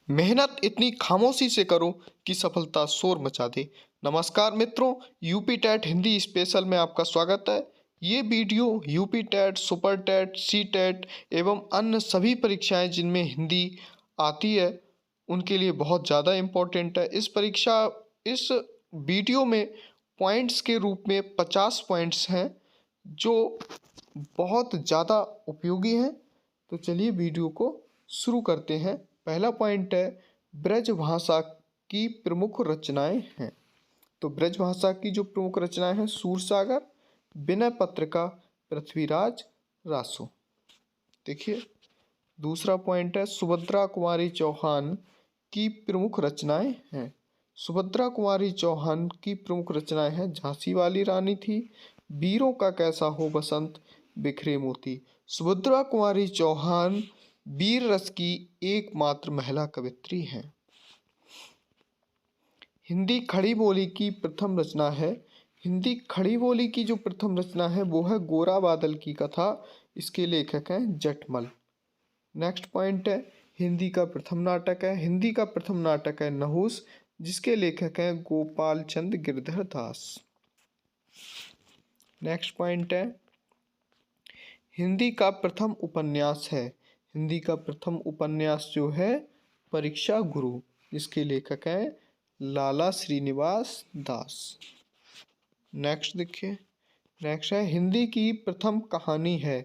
मेहनत इतनी खामोशी से करो कि सफलता शोर मचा दे। नमस्कार मित्रों, यूपी टेट हिंदी स्पेशल में आपका स्वागत है। ये video UP TET, super TET, C TET एवं अन्य सभी परीक्षाएं जिनमें हिंदी आती है उनके लिए बहुत ज़्यादा इम्पोर्टेंट है। इस वीडियो में पॉइंट्स के रूप में 50 पॉइंट्स हैं जो बहुत ज़्यादा उपयोगी हैं। तो चलिए वीडियो को शुरू करते हैं। पहला पॉइंट है ब्रज भाषा की प्रमुख रचनाएं हैं। तो ब्रज भाषा की जो प्रमुख रचनाएं हैं सूरसागर, विनय पत्रिका, पृथ्वीराज, रासो। देखिए दूसरा पॉइंट है सुभद्रा कुमारी चौहान की प्रमुख रचनाएं हैं। सुभद्रा कुमारी चौहान की प्रमुख रचनाएं हैं झांसी वाली रानी थी, वीरों का कैसा हो बसंत, बिखरे मोती। सुभद्रा कुमारी चौहान वीर रस की एकमात्र महिला कवित्री हैं। हिंदी खड़ी बोली की प्रथम रचना है। हिंदी खड़ी बोली की जो प्रथम रचना है वो है गोरा बादल की कथा। इसके लेखक हैं जटमल। नेक्स्ट पॉइंट है हिंदी का प्रथम नाटक है। हिंदी का प्रथम नाटक है नहुस, जिसके लेखक हैं गोपाल चंद गिरधर दास। नेक्स्ट पॉइंट है हिंदी का प्रथम उपन्यास है। हिंदी का प्रथम उपन्यास जो है परीक्षा गुरु, जिसके लेखक हैं लाला श्रीनिवास दास। नेक्स्ट देखिए, नेक्स्ट है हिंदी की प्रथम कहानी है।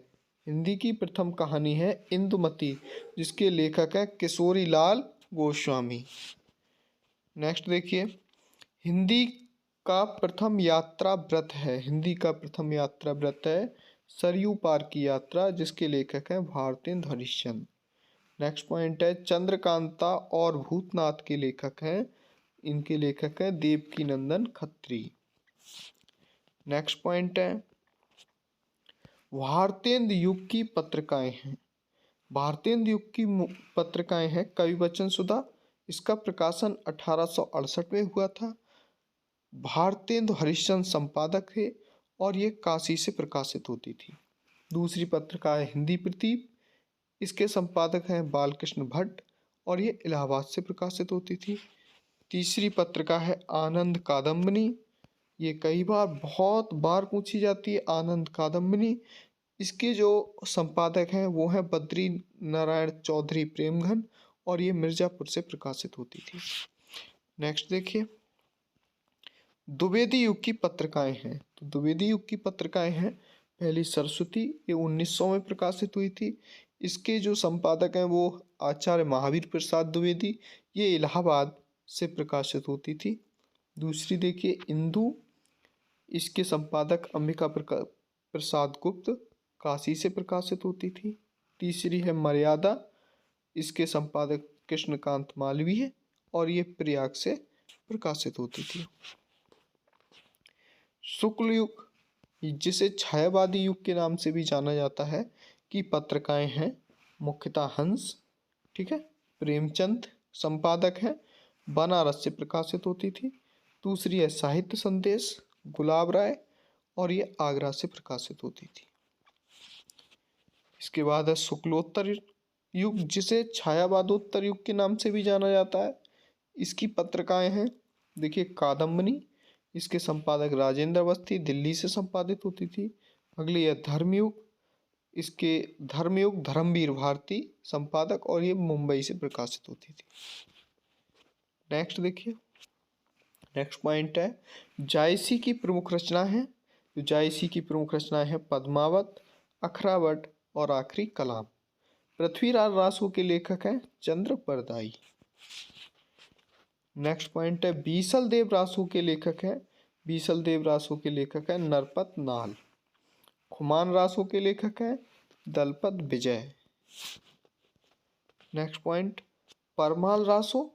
हिंदी की प्रथम कहानी है इंदुमती, जिसके लेखक हैं किशोरी लाल गोस्वामी। नेक्स्ट देखिए हिंदी का प्रथम यात्रा व्रत है। हिंदी का प्रथम यात्रा व्रत है सरयू पार की यात्रा, जिसके लेखक हैं भारतेंदु हरिश्चंद्र। नेक्स्ट पॉइंट है चंद्रकांता और भूतनाथ के लेखक हैं, इनके लेखक हैं देवकी नंदन खत्री। नेक्स्ट पॉइंट है भारतेंदु युग की पत्रिकाएं हैं। भारतेंदु युग की पत्रिकाएं हैं कवि बच्चन सुधा। इसका प्रकाशन 1868 में हुआ था। भारतेंदु हरिश्चंद्र संपादक थे और ये काशी से प्रकाशित होती थी। दूसरी पत्रिका है हिंदी प्रदीप। इसके संपादक हैं बालकृष्ण भट्ट और ये इलाहाबाद से प्रकाशित होती थी। तीसरी पत्रिका है आनंद कादम्बिनी। ये कई बार बहुत बार पूछी जाती है आनंद कादम्बिनी। इसके जो संपादक हैं वो हैं बद्री नारायण चौधरी प्रेमघन और ये मिर्ज़ापुर से प्रकाशित होती थी। नेक्स्ट देखिए द्विवेदी युग की पत्रिकाएं हैं। तो द्विवेदी युग की पत्रिकाएं हैं पहली सरस्वती, ये 1900 में प्रकाशित हुई थी। इसके जो संपादक हैं वो आचार्य महावीर प्रसाद द्विवेदी, ये इलाहाबाद से प्रकाशित होती थी। दूसरी देखिए इंदु, इसके संपादक अंबिका प्रसाद गुप्त, काशी से प्रकाशित होती थी। तीसरी है मर्यादा, इसके संपादक कृष्णकांत मालवीय और ये प्रयाग से प्रकाशित होती थी। शुक्ल युग, जिसे छायावादी युग के नाम से भी जाना जाता है, की पत्रिकाएं हैं मुख्यतः हंस, ठीक है, प्रेमचंद संपादक हैं, बनारस से प्रकाशित होती थी। दूसरी है साहित्य संदेश, गुलाब राय और ये आगरा से प्रकाशित होती थी। इसके बाद है शुक्लोत्तर युग, जिसे छायावादोत्तर युग के नाम से भी जाना जाता है। इसकी पत्रिकाएं हैं देखिए कादम्बनी, इसके संपादक राजेंद्र अवस्थी, दिल्ली से संपादित होती थी। अगली है धर्मयुग, इसके धर्मयुग धर्मवीर भारती संपादक और ये मुंबई से प्रकाशित होती थी। नेक्स्ट देखिए, नेक्स्ट पॉइंट है जायसी की प्रमुख रचना है। तो जायसी की प्रमुख रचनाएं हैं पद्मावत, अखरावट और आखिरी कलाम। पृथ्वीराज रासो के लेखक हैं चंद्र बरदाई। नेक्स्ट पॉइंट है बीसल देव रासो के लेखक हैं, बीसल देव रासो के लेखक हैं नरपत नाल। खुमान रासो के लेखक हैं दलपत विजय। नेक्स्ट पॉइंट परमाल रासो,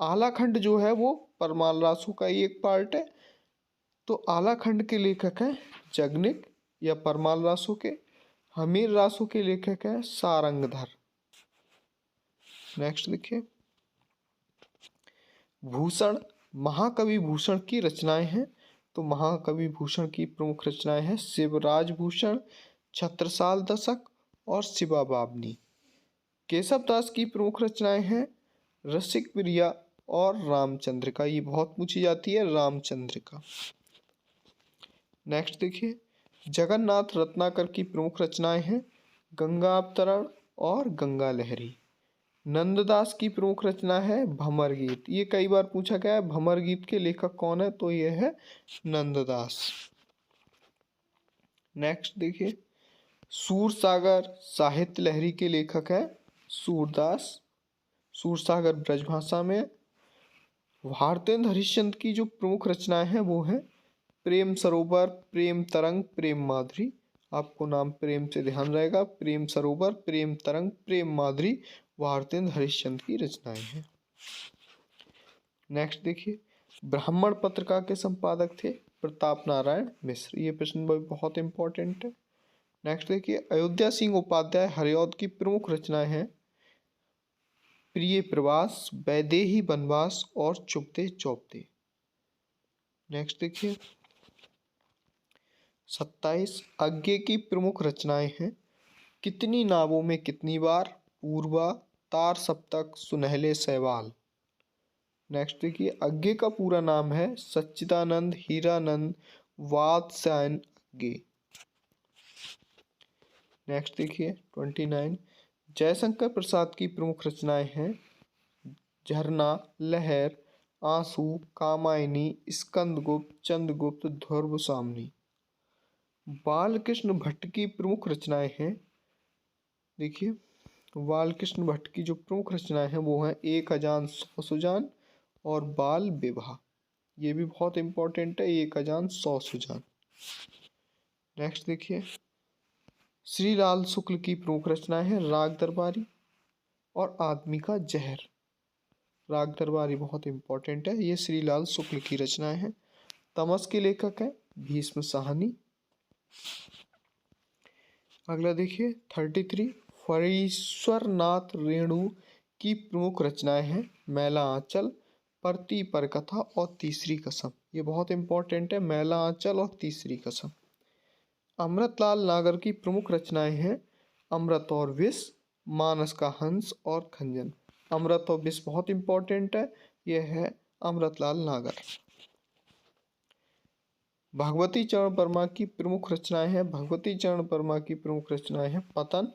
आलाखंड जो है वो परमाल रासो का ही एक पार्ट है। तो आलाखंड के लेखक हैं जगनिक या परमाल रासो के। हमीर रासो के लेखक हैं सारंगधर। नेक्स्ट देखिए भूषण, महाकवि भूषण की रचनाएं हैं। तो महाकवि भूषण की प्रमुख रचनाएं हैं शिवराज भूषण, छत्रसाल दशक और शिवा बावनी। केशव दास की प्रमुख रचनाएं हैं रसिक प्रिया और रामचंद्रिका, ये बहुत पूछी जाती है, रामचंद्रिका। नेक्स्ट देखिए, जगन्नाथ रत्नाकर की प्रमुख रचनाएं हैं गंगा अवतरण और गंगा लहरी। नंददास की प्रमुख रचना है भंवर गीत, ये कई बार पूछा गया है। भंवर गीत के लेखक कौन है, तो ये है नंददास। नेक्स्ट देखिए, सूरसागर साहित्य लहरी के लेखक है सूरदास। सूरसागर ब्रजभाषा में। भारतेंद्र हरिश्चंद्र की जो प्रमुख रचनाएं हैं वो है प्रेम सरोवर, प्रेम तरंग, प्रेम माधुरी। आपको नाम प्रेम से ध्यान रहेगा। प्रेम सरोवर, प्रेम तरंग, प्रेम माधुरी भारतेंद्र हरिश्चंद्र की रचनाएं हैं। नेक्स्ट देखिए, ब्राह्मण पत्रिका के संपादक थे प्रताप नारायण मिश्र, ये प्रश्न बहुत इंपॉर्टेंट है। नेक्स्ट देखिए, अयोध्या सिंह उपाध्याय हरिऔध की प्रमुख रचनाएं हैं प्रिय प्रवास, वैदेही वनवास और चुपते चौपते। नेक्स्ट देखिए, 27 आज्ञे की प्रमुख रचनाएं हैं कितनी नावों में कितनी बार, पूर्वा, तार सप्तक, सुनहले सैवाल। नेक्स्ट देखिए, आज्ञे का पूरा नाम है सच्चिदानंद हीरानंद वात्स्यायन आज्ञे। नेक्स्ट देखिए 29, जयशंकर प्रसाद की प्रमुख रचनाएं हैं झरना, लहर, आंसू, कामायनी, स्कंदगुप्त, चंद्रगुप्त, ध्रुव सामनी। बालकृष्ण भट्ट की प्रमुख रचनाएं हैं, देखिए बालकृष्ण भट्ट की जो प्रमुख रचनाएं हैं वो हैं एक अजान सौ सुजान और बाल विवाह, ये भी बहुत इंपॉर्टेंट है, एक अजान सौ सुजान। नेक्स्ट देखिए, श्री लाल शुक्ल की प्रमुख रचनाएं हैं राग दरबारी और आदमी का जहर। राग दरबारी बहुत इंपॉर्टेंट है, ये श्री लाल शुक्ल की रचनाएं हैं। तमस के लेखक हैं भीष्म साहनी। अगला देखिए 33, फणीश्वर नाथ रेणु की प्रमुख रचनाएं हैं मैला आंचल, परती पर कथा और तीसरी कसम, ये बहुत इंपॉर्टेंट है, मैला आंचल और तीसरी कसम। अमृतलाल नागर की प्रमुख रचनाएं हैं अमृत और विष, मानस का हंस और खंजन। अमृत और विष बहुत इंपॉर्टेंट है, यह है अमृतलाल नागर। भगवती चरण वर्मा की प्रमुख रचनाएं हैं भगवती चरण वर्मा की प्रमुख रचनाएं हैं पतन,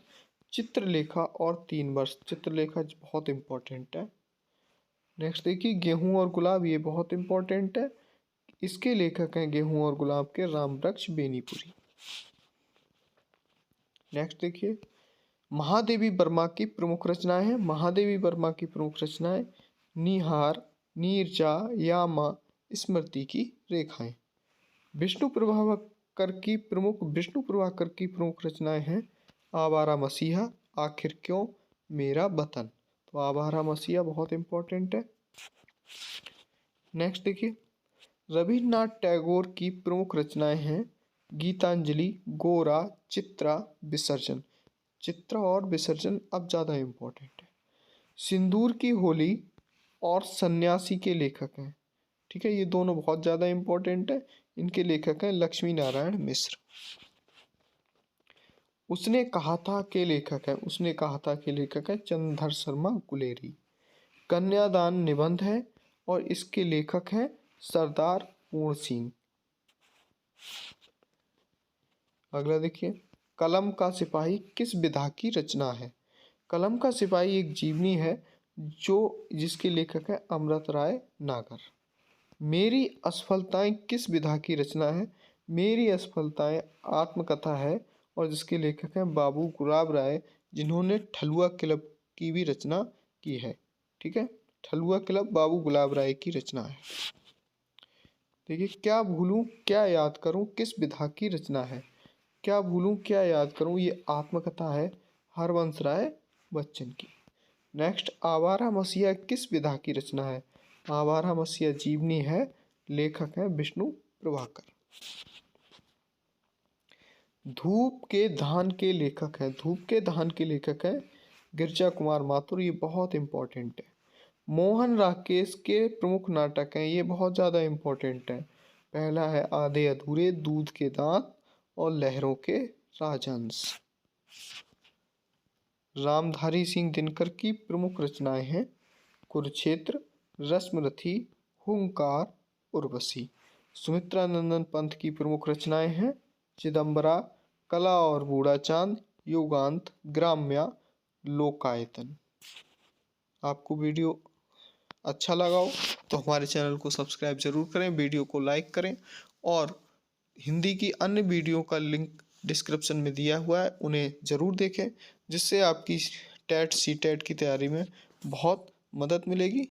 चित्रलेखा और 3 वर्ष। चित्रलेखा बहुत इंपॉर्टेंट है। नेक्स्ट देखिए, गेहूं और गुलाब, ये बहुत इंपॉर्टेंट है, इसके लेखक हैं गेहूं और गुलाब के रामवृक्ष बेनीपुरी। नेक्स्ट देखिए, महादेवी वर्मा की प्रमुख रचनाएं हैं महादेवी वर्मा की प्रमुख रचनाएं निहार, नीरजा, यामा, स्मृति की रेखाएं। विष्णु प्रभाकर की प्रमुख रचनाएं हैं आवारा मसीहा, आखिर क्यों, मेरा वतन। तो आवारा मसीहा बहुत इंपॉर्टेंट है। नेक्स्ट देखिए, रविन्द्रनाथ टैगोर की प्रमुख रचनाएं हैं गीतांजलि, गोरा, चित्रा, विसर्जन। चित्रा और विसर्जन अब ज़्यादा इंपॉर्टेंट है। सिंदूर की होली और सन्यासी के लेखक हैं, ठीक है, ये दोनों बहुत ज़्यादा इंपॉर्टेंट है, इनके लेखक हैं लक्ष्मी नारायण मिश्र। उसने कहा था के लेखक है चंद्रधर शर्मा गुलेरी। कन्यादान निबंध है और इसके लेखक हैं सरदार पूर्ण सिंह। अगला देखिए, कलम का सिपाही किस विधा की रचना है। कलम का सिपाही एक जीवनी है जिसके लेखक है अमृत राय नागर। मेरी असफलताएं किस विधा की रचना है। मेरी असफलताएं आत्मकथा है और जिसके लेखक हैं बाबू गुलाब राय, जिन्होंने ठलुआ क्लब की भी रचना की है, ठीक है, ठलुआ क्लब बाबू गुलाब राय की रचना है। देखिए, क्या भूलूं क्या याद करूं किस विधा की रचना है। क्या भूलूं क्या याद करूं, ये आत्मकथा है हरवंश राय बच्चन की। नेक्स्ट, आवारा मसीहा किस विधा की रचना है। आवारा मसीहा जीवनी है, लेखक है विष्णु प्रभाकर। धूप के धान के लेखक है गिरजा कुमार माथुर, ये बहुत इंपॉर्टेंट है। मोहन राकेश के प्रमुख नाटक हैं, ये बहुत ज़्यादा इंपॉर्टेंट है। पहला है आधे अधूरे, दूध के दांत और लहरों के राजहंस। रामधारी सिंह दिनकर की प्रमुख रचनाएं हैं कुरुक्षेत्र, रश्मरथी, हुंकार, उर्वशी। सुमित्रा नंदन पंत की प्रमुख रचनाएं हैं चिदंबरा, कला और बूढ़ा चांद, युगांत, ग्राम्या, लोकायतन। आपको वीडियो अच्छा लगा हो तो हमारे चैनल को सब्सक्राइब जरूर करें, वीडियो को लाइक करें और हिंदी की अन्य वीडियो का लिंक डिस्क्रिप्शन में दिया हुआ है, उन्हें ज़रूर देखें, जिससे आपकी टेट सी टेट की तैयारी में बहुत मदद मिलेगी।